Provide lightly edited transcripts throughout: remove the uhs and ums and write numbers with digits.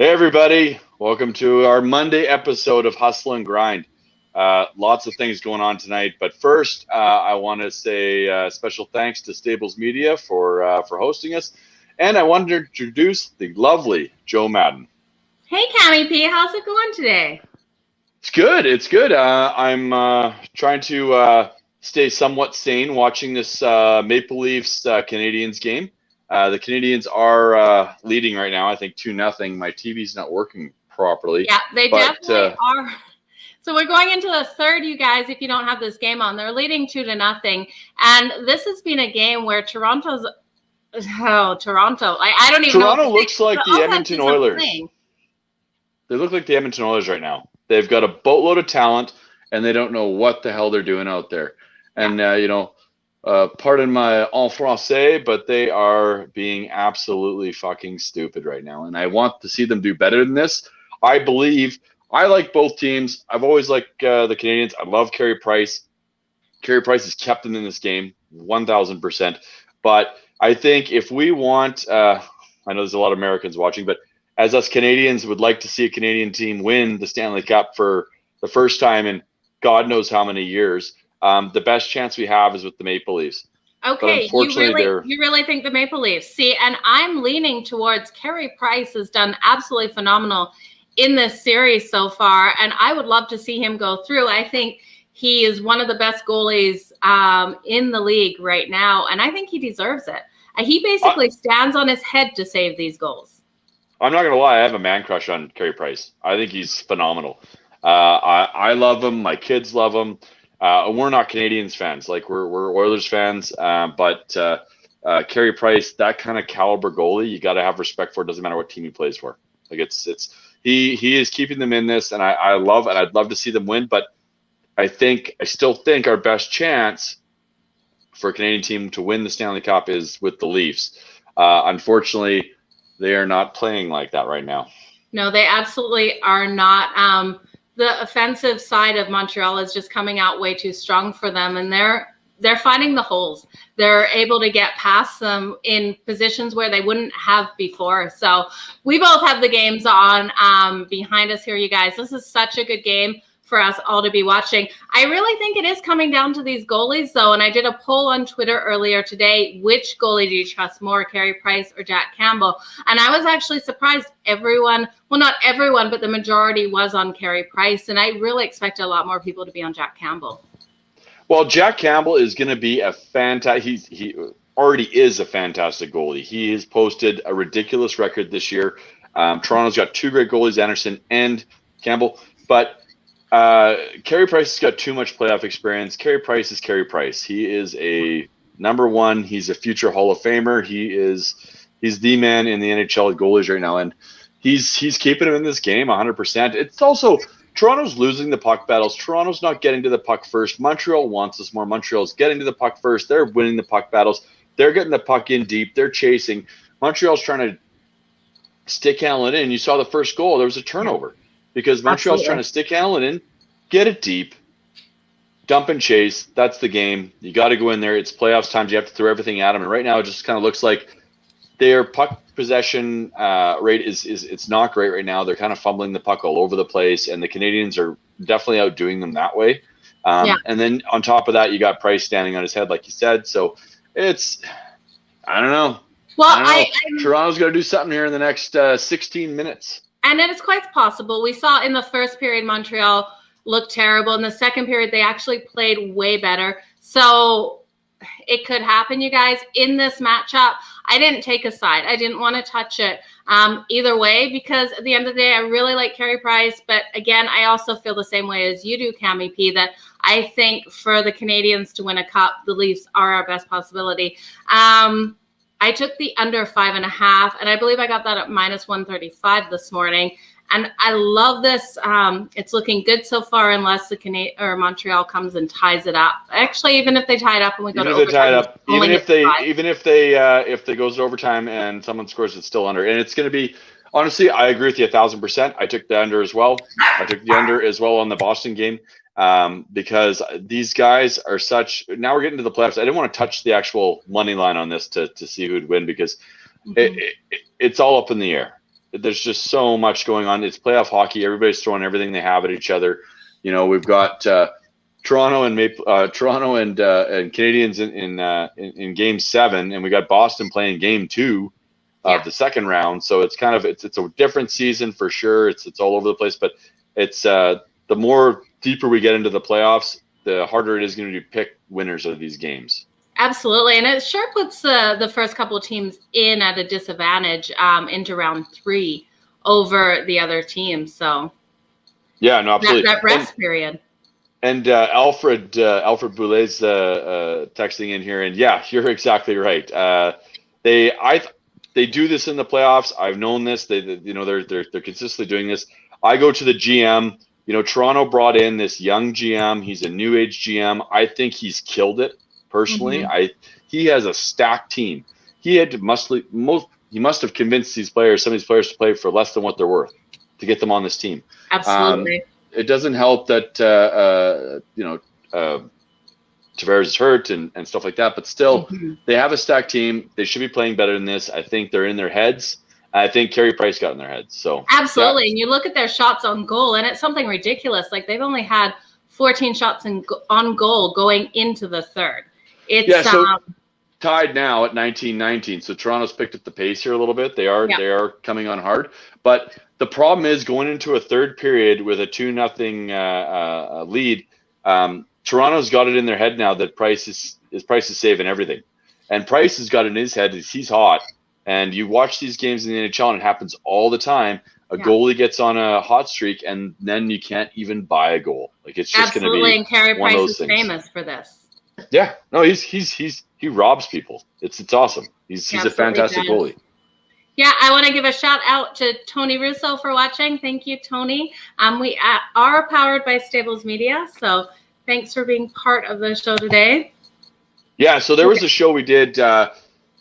Hey everybody, welcome to our Monday episode of Hustle and Grind. Lots of things going on tonight, but first I want to say special thanks to Stables Media for hosting us, and I wanted to introduce the lovely Joe Madden. Hey Cami P, how's it going today? It's good. It's good. I'm trying to stay somewhat sane watching this Maple Leafs Canadiens game. The Canadiens are leading right now, I think 2-0. My TV's not working properly. Yeah, they definitely are. So we're going into the third, you guys, if you don't have this game on. They're leading 2-0. And this has been a game where Toronto. I don't even know. Toronto looks like the Edmonton Oilers. They look like the Edmonton Oilers right now. They've got a boatload of talent, and they don't know what the hell they're doing out there. And, pardon my en français, but they are being absolutely fucking stupid right now. And I want to see them do better than this. I like both teams. I've always liked the Canadiens. I love Carey Price. Carey Price has kept them in this game 1,000%. But I think if we want, I know there's a lot of Americans watching, but as us Canadians would like to see a Canadian team win the Stanley Cup for the first time in God knows how many years, the best chance we have is with the Maple Leafs. Okay, you really think the Maple Leafs? See, and I'm leaning towards Carey Price has done absolutely phenomenal in this series so far, and I would love to see him go through. I think he is one of the best goalies in the league right now, and I think he deserves it. He basically stands on his head to save these goals. I'm not going to lie. I have a man crush on Carey Price. I think he's phenomenal. I love him. My kids love him. We're not Canadiens fans. Like we're Oilers fans. But Carey Price, that kind of caliber goalie, you got to have respect for. It doesn't matter what team he plays for. Like he is keeping them in this, and I'd love to see them win. But I still think our best chance for a Canadian team to win the Stanley Cup is with the Leafs. Unfortunately, they are not playing like that right now. No, they absolutely are not. The offensive side of Montreal is just coming out way too strong for them, and they're finding the holes. They're able to get past them in positions where they wouldn't have before. So we both have the games on behind us here, you guys. This is such a good game for us all to be watching. I really think it is coming down to these goalies, though, and I did a poll on Twitter earlier today. Which goalie do you trust more, Carey Price or Jack Campbell? And I was actually surprised not everyone, but the majority was on Carey Price, and I really expect a lot more people to be on Jack Campbell. Well, Jack Campbell is going to be a fantastic. He already is a fantastic goalie. He has posted a ridiculous record this year. Toronto's got two great goalies, Anderson and Campbell, but Carey Price has got too much playoff experience. Carey Price is Carey Price. He is a number one. He's a future Hall of Famer. He's the man in the NHL goalies right now, and he's keeping him in this game 100%. It's also Toronto's losing the puck battles. Toronto's not getting to the puck first. Montreal wants this more. Montreal's getting to the puck first. They're winning the puck battles. They're getting the puck in deep. They're chasing. Montreal's trying to stick handle it in. You saw the first goal. There was a turnover. Because Montreal's trying to stick handle it in, get it deep, dump and chase. That's the game. You got to go in there. It's playoffs times. You have to throw everything at them. And right now, it just kind of looks like their puck possession rate it's not great right now. They're kind of fumbling the puck all over the place, and the Canadiens are definitely outdoing them that way. And then on top of that, you got Price standing on his head, like you said. So it's, I don't know. Well, Toronto's going to do something here in the next 16 minutes. And it is quite possible. We saw in the first period, Montreal looked terrible. In the second period, they actually played way better. So it could happen, you guys. In this matchup, I didn't take a side. I didn't want to touch it either way, because at the end of the day, I really like Carey Price. But again, I also feel the same way as you do, Cami P, that I think for the Canadiens to win a cup, the Leafs are our best possibility. I took the under 5.5, and I believe I got that at -135 this morning. And I love this. It's looking good so far, unless Montreal comes and ties it up. Actually, even if they tie it up and we go to overtime, even if they goes to overtime and someone scores, it's still under. And it's going to be, honestly, I agree with you 1,000%. I took the under as well. I took the under as well on the Boston game. Because these guys are now we're getting to the playoffs. I didn't want to touch the actual money line on this to see who'd win, because it's all up in the air. there's just so much going on. It's playoff hockey. Everybody's throwing everything they have at each other. You know, we've got Toronto and Canadians in Game 7, and we got Boston playing Game 2 of the second round. So it's kind of it's a different season for sure. It's all over the place, but it's the more deeper we get into the playoffs, the harder it is going to pick winners of these games. Absolutely, and it sure puts the first couple of teams in at a disadvantage into round 3 over the other teams. So yeah, no, absolutely. That rest period. And Alfred Boulet's texting in here, and yeah, you're exactly right. They do this in the playoffs. I've known this. They're consistently doing this. I go to the GM. You know, Toronto brought in this young GM. He's a new age GM. I think he's killed it personally. He has a stacked team. He must have convinced some of these players to play for less than what they're worth to get them on this team. Absolutely. It doesn't help that Tavares is hurt and stuff like that, but still they have a stacked team. They should be playing better than this. I think they're in their heads. I think Carey Price got in their heads. So absolutely. Yeah. And you look at their shots on goal, and it's something ridiculous. Like they've only had 14 shots on goal going into the third. It's tied now at 19-19. So Toronto's picked up the pace here a little bit. They are coming on hard, but the problem is going into a third period with a 2-0 lead. Toronto's got it in their head now that Price is saving everything, and Price has got it in his head. He's hot, and you watch these games in the NHL, and it happens all the time. A goalie gets on a hot streak, and then you can't even buy a goal. Like it's just going to be and Carey one Price of those is things. famous for this. Yeah, no, he robs people. It's awesome. He's a fantastic goalie. Yeah, I want to give a shout out to Tony Russo for watching. Thank you, Tony. We are powered by Stables Media, so thanks for being part of the show today. Yeah, so there was a show we did the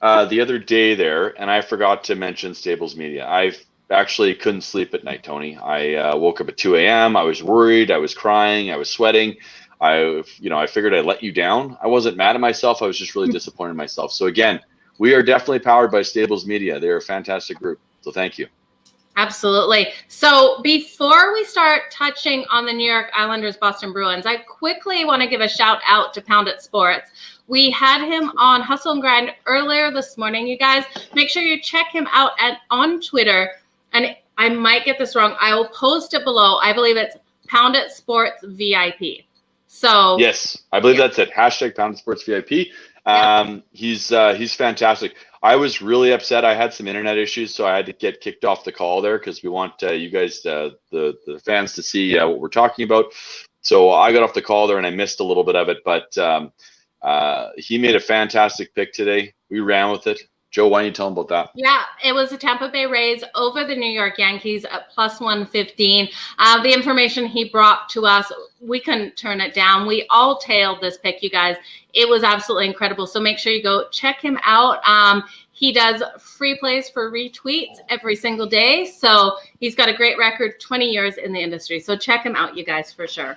other day there, and I forgot to mention Stables Media. I actually couldn't sleep at night, Tony. I woke up at 2 a.m. I was worried. I was crying. I was sweating. I figured I'd let you down. I wasn't mad at myself. I was just really disappointed in myself. So again, we are definitely powered by Stables Media. They're a fantastic group. So thank you. Absolutely. So before we start touching on the New York Islanders, Boston Bruins, I quickly want to give a shout out to Pound It Sports. We had him on Hustle and Grind earlier this morning, you guys. Make sure you check him out on Twitter. And I might get this wrong. I will post it below. I believe it's Pound It Sports VIP. So yes, I believe that's it. # Pound It Sports VIP. He's fantastic. I was really upset. I had some internet issues, so I had to get kicked off the call there because we want you guys, the fans, to see what we're talking about. So I got off the call there and I missed a little bit of it, but he made a fantastic pick today. We ran with it. Joe, why don't you tell him about that? Yeah, it was the Tampa Bay Rays over the New York Yankees at +115. The information he brought to us, we couldn't turn it down. We all tailed this pick, you guys. It was absolutely incredible. So make sure you go check him out. He does free plays for retweets every single day. So he's got a great record, 20 years in the industry. So check him out, you guys, for sure.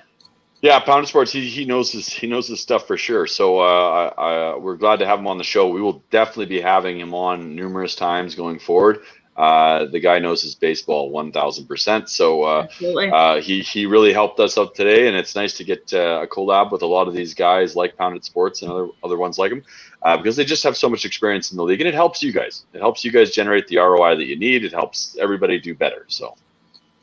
Yeah, Pound Sports, he knows his stuff for sure. So we're glad to have him on the show. We will definitely be having him on numerous times going forward. The guy knows his baseball 1,000%. So he really helped us out today, and it's nice to get a collab with a lot of these guys like Pounded Sports and other ones like him because they just have so much experience in the league, and it helps you guys. It helps you guys generate the ROI that you need. It helps everybody do better. So.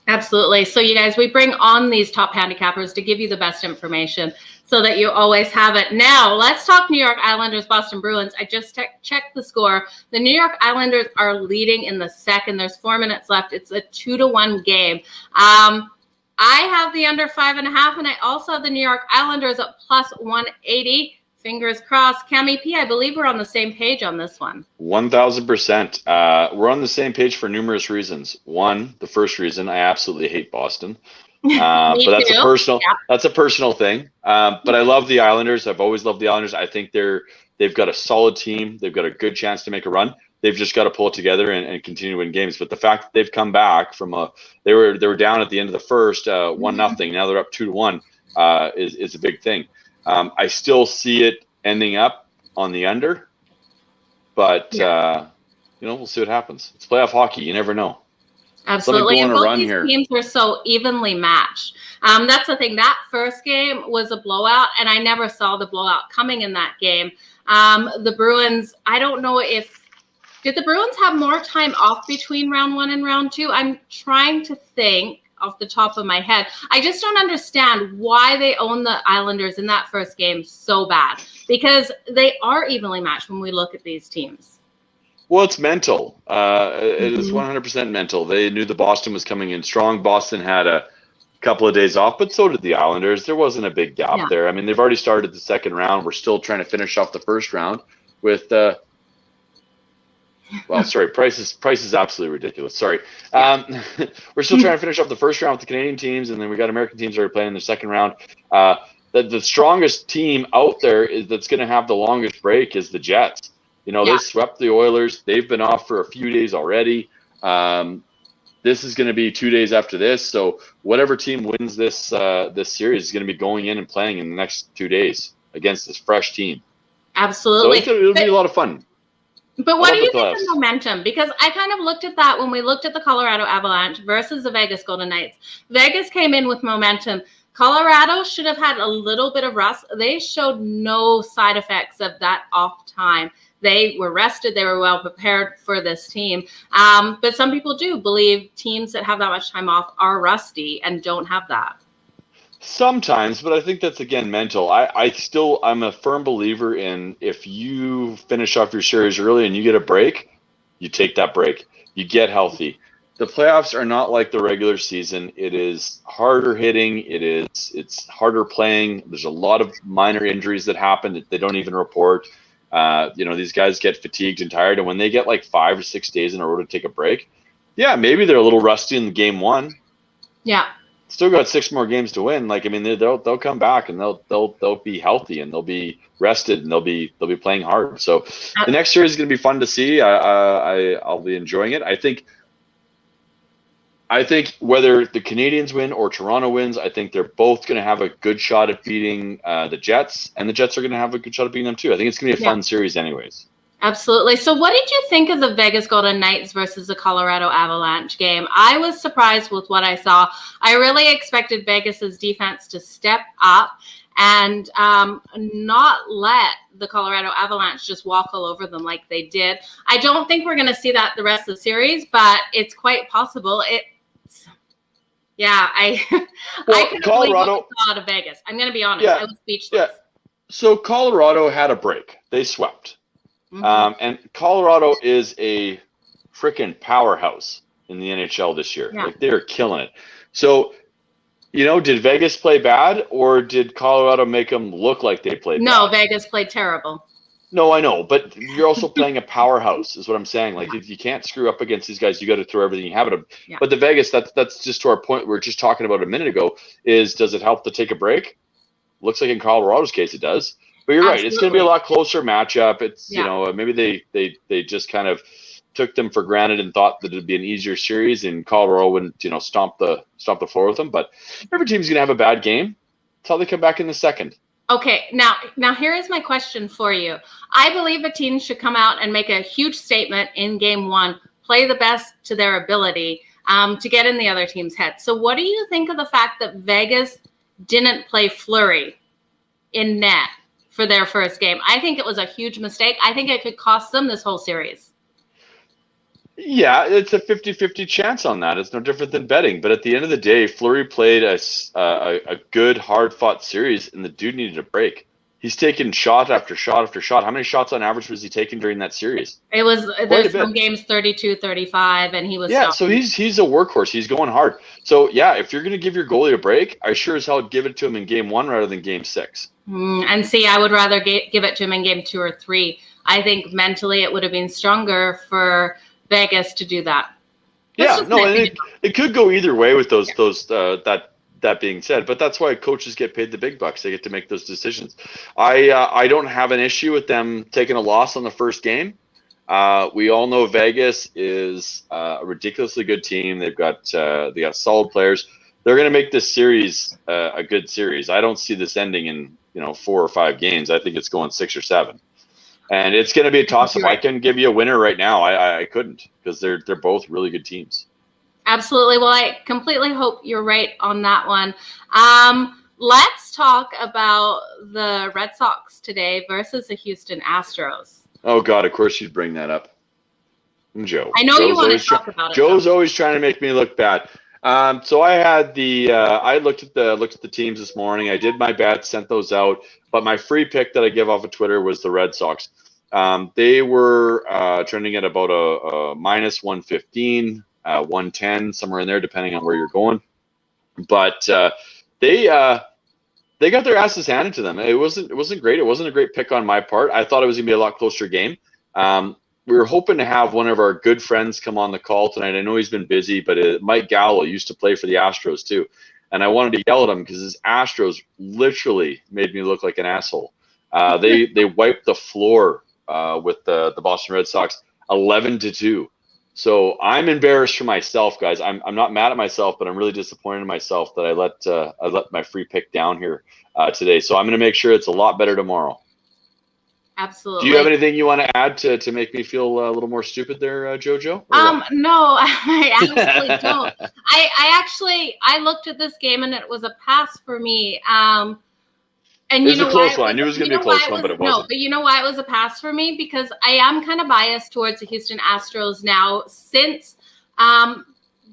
Absolutely. So you guys, we bring on these top handicappers to give you the best information so that you always have it. Now, let's talk New York Islanders, Boston Bruins. I just checked the score. The New York Islanders are leading in the second. There's 4 minutes left. It's a 2-1 game. I have the under 5.5, and I also have the New York Islanders at +180. Fingers crossed. Cami P, I believe we're on the same page on this one. 1,000%. We're on the same page for numerous reasons. One, the first reason, I absolutely hate Boston. But that's a personal thing. But I love the Islanders. I've always loved the Islanders. I think they've got a solid team. They've got a good chance to make a run. They've just got to pull it together and continue to win games. But the fact that they've come back from they were down at the end of the first 1-0. Now they're up 2-1 is a big thing. I still see it ending up on the under, but we'll see what happens. It's playoff hockey. You never know. Absolutely. Let And me go on a both run these here. teams were so evenly matched. That's the thing. That first game was a blowout, and I never saw the blowout coming in that game. The Bruins, I don't know if did the Bruins have more time off between round 1 and round 2? I'm trying to think off the top of my head. I just don't understand why they own the Islanders in that first game so bad, because they are evenly matched when we look at these teams. Well, it's mental. It is 100% mental. They knew the Boston was coming in strong. Boston had a couple of days off, but so did the Islanders. There wasn't a big gap there. I mean, they've already started the second round. We're still trying to finish off the first round with well, sorry, price is absolutely ridiculous. Sorry. We're still trying to finish off the first round with the Canadian teams, and then we got American teams that are playing in the second round. The strongest team out there that's going to have the longest break is the Jets. You know, they swept the Oilers. They've been off for a few days already. This is going to be 2 days after this. So whatever team wins this series is going to be going in and playing in the next 2 days against this fresh team. Absolutely. So it'll be a lot of fun. But what do you think of momentum? Because I kind of looked at that when we looked at the Colorado Avalanche versus the Vegas Golden Knights. Vegas came in with momentum. Colorado should have had a little bit of rust. They showed no side effects of that off time. They were rested. They were well prepared for this team. But some people do believe teams that have that much time off are rusty and don't have that. Sometimes, but I think that's, again, mental. I'm a firm believer in if you finish off your series early and you get a break, you take that break. You get healthy. The playoffs are not like the regular season. It is harder hitting. It's harder playing. There's a lot of minor injuries that happen that they don't even report. These guys get fatigued and tired, and when they get like 5 or 6 days in a row to take a break, maybe they're a little rusty in game one. Yeah. Still got 6 more games to win. Like, I mean, they'll come back and they'll be healthy and they'll be rested and they'll be playing hard. So the next series is going to be fun to see. I'll be enjoying it. I think whether the Canadians win or Toronto wins, I think they're both going to have a good shot at beating the Jets, and the Jets are going to have a good shot at beating them too. I think it's going to be a fun series anyways. Absolutely. So what did you think of the Vegas Golden Knights versus the Colorado Avalanche game? I was surprised with what I saw. I really expected Vegas's defense to step up and not let the Colorado Avalanche just walk all over them like they did. I don't think we're going to see that the rest of the series, but it's quite possible. I couldn't believe what we saw out of Vegas. I'm going to be honest. I was speechless. Yeah. So Colorado had a break. They swept. And Colorado is a freaking powerhouse in the NHL this year. Like, they're killing it. So, did Vegas play bad, or did Colorado make them look like they played bad? No, Vegas played terrible. No, I know, but you're also playing a powerhouse, is what I'm saying. Like, if you can't screw up against these guys, you got to throw everything you have at them. Yeah. But the Vegas, that's just to our point we were just talking about a minute ago, does it help to take a break? Looks like in Colorado's case it does. But you're right. It's going to be a lot closer matchup. It's, maybe they just kind of took them for granted and thought that it'd be an easier series, and Colorado wouldn't, stomp the floor with them. But every team's going to have a bad game until they come back in the second. Okay, now here is my question for you. I believe a team should come out and make a huge statement in game one, play the best to their ability to get in the other team's head. So what do you think of the fact that Vegas didn't play Fleury in net for their first game? I think it was a huge mistake. I think it could cost them this whole series. Yeah, it's a 50-50 chance on that. It's no different than betting. But at the end of the day, Fleury played a good, hard-fought series, and the dude needed a break. He's taken shot after shot after shot. How many shots on average was he taking during that series? It was, there's some games 32, 35, and he was stopping. So he's a workhorse. He's going hard. So, if you're going to give your goalie a break, I sure as hell give it to him in game one rather than game 6. And see, I would rather give it to him in game 2 or 3. I think mentally it would have been stronger for Vegas to do that. It could go either way with those that being said, but that's why coaches get paid the big bucks. They get to make those decisions. I don't have an issue with them taking a loss on the first game. We all know Vegas is a ridiculously good team. They got solid players. They're going to make this series a good series. I don't see this ending in 4 or 5 games. I think it's going 6 or 7. And it's going to be a toss-up. I couldn't give you a winner right now. I couldn't, because they're both really good teams. Absolutely. Well, I completely hope you're right on that one. Let's talk about the Red Sox today versus the Houston Astros. Oh God, of course you'd bring that up. Joe. I know you want to talk about it. Joe's always trying to make me look bad. So I had I looked at the teams this morning. I did my bets, sent those out, but my free pick that I give off of Twitter was the Red Sox. They were trending at about a minus 115, 110, somewhere in there, depending on where you're going. But they got their asses handed to them. It wasn't great. It wasn't a great pick on my part. I thought it was gonna be a lot closer game. We were hoping to have one of our good friends come on the call tonight. I know he's been busy, but Mike Gallo used to play for the Astros too. And I wanted to yell at him because his Astros literally made me look like an asshole. They wiped the floor with the Boston Red Sox 11-2. So I'm embarrassed for myself, guys. I'm not mad at myself, but I'm really disappointed in myself that I let my free pick down here today. So I'm going to make sure it's a lot better tomorrow. Absolutely. Do you have anything you want to add to make me feel a little more stupid there, JoJo? No, I actually don't. I looked at this game and it was a pass for me. And it was a close one. I knew it was going to be a close one, but it wasn't. No, but you know why it was a pass for me? Because I am kind of biased towards the Houston Astros now since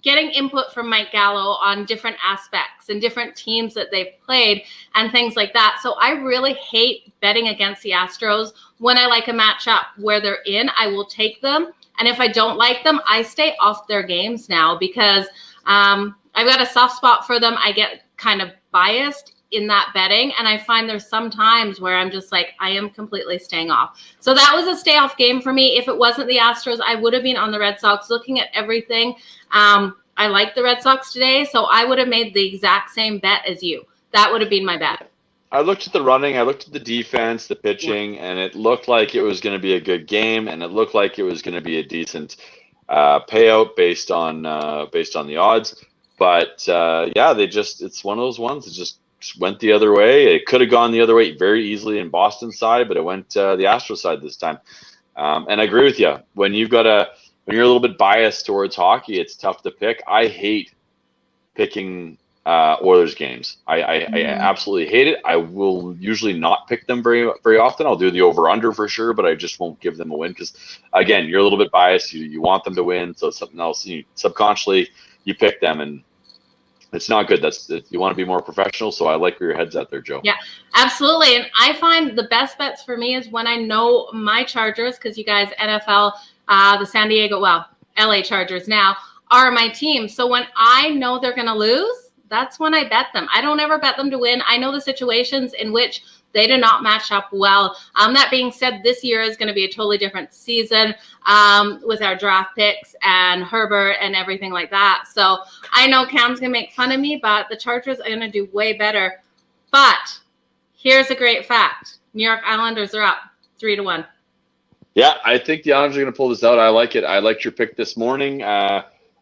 getting input from Mike Gallo on different aspects and different teams that they've played and things like that. So I really hate betting against the Astros. When I like a matchup where they're in, I will take them. And if I don't like them, I stay off their games now because I've got a soft spot for them. I get kind of biased in that betting. And I find there's some times where I'm just like, I am completely staying off. So that was a stay off game for me. If it wasn't the Astros, I would have been on the Red Sox looking at everything. I like the Red Sox today, so I would have made the exact same bet as you. That would have been my bet. I looked at the running, I looked at the defense, the pitching, and it looked like it was going to be a good game, and it looked like it was going to be a decent payout based on the odds. But it's one of those ones that just went the other way. It could have gone the other way very easily in Boston's side, but it went the Astros side this time. And I agree with you. When you're a little bit biased towards hockey, it's tough to pick. I hate picking Oilers games. I absolutely hate it. I will usually not pick them very often. I'll do the over/under for sure, but I just won't give them a win because, again, you're a little bit biased. You want them to win, so it's something else. Subconsciously, you pick them, and it's not good. You want to be more professional, so I like where your head's at there, Joe. Yeah, absolutely. And I find the best bets for me is when I know my Chargers, because you guys, NFL, the LA Chargers now are my team. So when I know they're going to lose, that's when I bet them. I don't ever bet them to win. I know the situations in which they do not match up well. That being said, this year is going to be a totally different season with our draft picks and Herbert and everything like that. So I know Cam's going to make fun of me, but the Chargers are going to do way better. But here's a great fact. New York Islanders are up 3-1. Yeah, I think the Islanders are going to pull this out. I like it. I liked your pick this morning.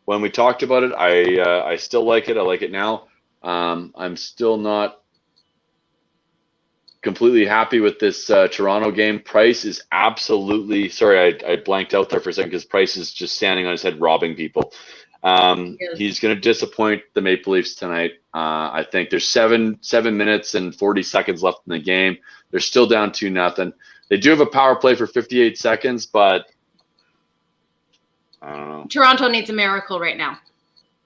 When we talked about it, I still like it. I like it now. I'm still not completely happy with this Toronto game. Price is absolutely – sorry, I blanked out there for a second because Price is just standing on his head robbing people. Yes. He's going to disappoint the Maple Leafs tonight. I think there's 7 minutes and 40 seconds left in the game. They're still down 2-0. They do have a power play for 58 seconds, but I don't know. Toronto needs a miracle right now.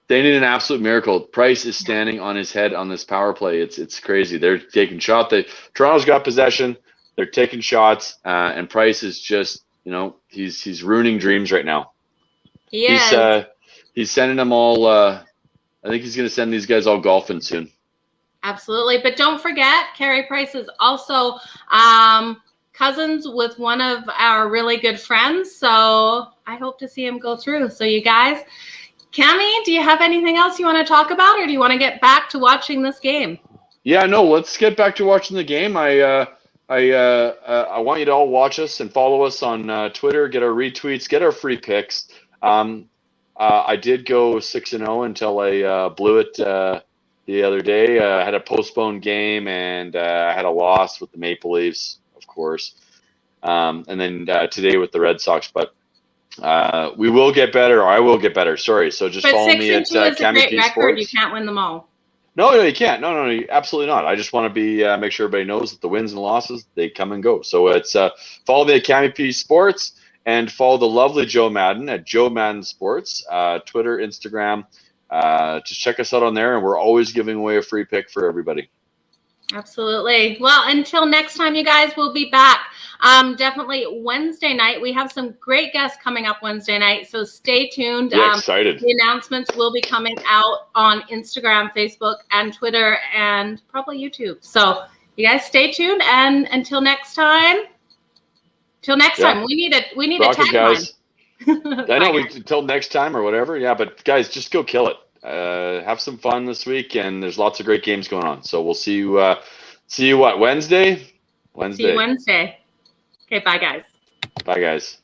They need an absolute miracle. Price is standing on his head on this power play. It's crazy. They're taking shots. Toronto's got possession. They're taking shots, and Price is just, he's ruining dreams right now. He is. He's sending them all. I think he's going to send these guys all golfing soon. Absolutely, but don't forget, Carey Price is also cousins with one of our really good friends. So I hope to see him go through. So you guys. Cammy, do you have anything else you want to talk about, or do you want to get back to watching this game? Yeah, no, let's get back to watching the game. I want you to all watch us and follow us on Twitter, get our retweets, get our free picks. I did go 6-0 until I blew it the other day. I had a postponed game, and I had a loss with the Maple Leafs, of course, and then today with the Red Sox. But We will get better, or I will get better. Sorry. So just But follow 6-2 me at is a Cami great P record. You Sports. can't win them all. No, you can't. No, absolutely not. I just want to be make sure everybody knows that the wins and losses, they come and go. So it's follow me at Cami P Sports and follow the lovely Joe Madden at Joe Madden Sports, Twitter, Instagram. Just check us out on there, and we're always giving away a free pick for everybody. Absolutely. Well, until next time, you guys, we'll be back. Definitely Wednesday night. We have some great guests coming up Wednesday night, so stay tuned. Yeah, excited. The announcements will be coming out on Instagram, Facebook, and Twitter, and probably YouTube. So you guys stay tuned, and until next time. Till next time, we need a tagline. Guys. I know. Until next time or whatever. Yeah, but guys, just go kill it. Have some fun this week, and there's lots of great games going on. So we'll see you. See you what, Wednesday? See you Wednesday. Okay, bye guys. Bye guys.